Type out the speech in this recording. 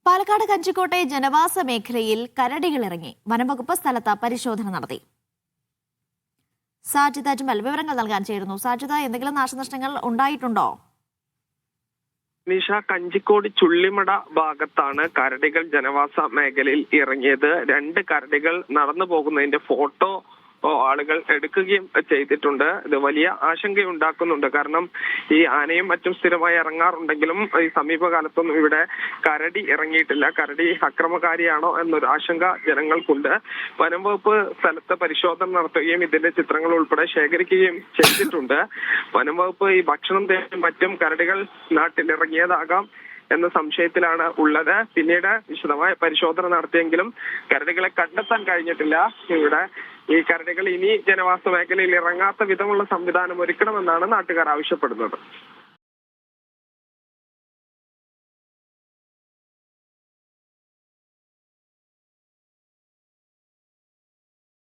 പാലക്കാട് കഞ്ചിക്കോട്ടെ ജനവാസ മേഖലയിൽ കരടികളിറങ്ങി. വനംവകുപ്പ് സ്ഥലത്ത് പരിശോധന നടത്തി. സാജിദ അജ്മൽ വിവരങ്ങൾ നൽകാൻ ചേരുന്നു. സാജിദ, എന്തെങ്കിലും നാശനഷ്ടങ്ങൾ ഉണ്ടായിട്ടുണ്ടോ? നിഷ, കഞ്ചിക്കോട് ചുള്ളിമട ഭാഗത്താണ് കരടികൾ ജനവാസ മേഖലയിൽ ഇറങ്ങിയത്. 2 കരടികൾ നടന്നു പോകുന്നതിന്റെ ഫോട്ടോ ആളുകൾ എടുക്കുകയും ചെയ്തിട്ടുണ്ട്. ഇത് വലിയ ആശങ്കയുണ്ടാക്കുന്നുണ്ട്. കാരണം ഈ ആനയും മറ്റും സ്ഥിരമായി ഇറങ്ങാറുണ്ടെങ്കിലും ഈ സമീപകാലത്തൊന്നും ഇവിടെ കരടി ഇറങ്ങിയിട്ടില്ല. കരടി അക്രമകാരിയാണോ എന്നൊരു ആശങ്ക ജനങ്ങൾക്കുണ്ട്. വനം വകുപ്പ് സ്ഥലത്ത് പരിശോധന നടത്തുകയും ഇതിന്റെ ചിത്രങ്ങൾ ഉൾപ്പെടെ ശേഖരിക്കുകയും ചെയ്തിട്ടുണ്ട്. വനം വകുപ്പ് ഈ ഭക്ഷണം തേടിയും മറ്റും കരടികൾ നാട്ടിലിറങ്ങിയതാകാം എന്ന സംശയത്തിലാണ് ഉള്ളത്. പിന്നീട് വിശദമായ പരിശോധന നടത്തിയെങ്കിലും കരടികളെ കണ്ടെത്താൻ കഴിഞ്ഞിട്ടില്ല. ഇവിടെ ഈ കരടികൾ ഇനി ജനവാസ മേഖലയിൽ ഇറങ്ങാത്ത വിധമുള്ള സംവിധാനം ഒരുക്കണമെന്നാണ് നാട്ടുകാർ ആവശ്യപ്പെടുന്നത്.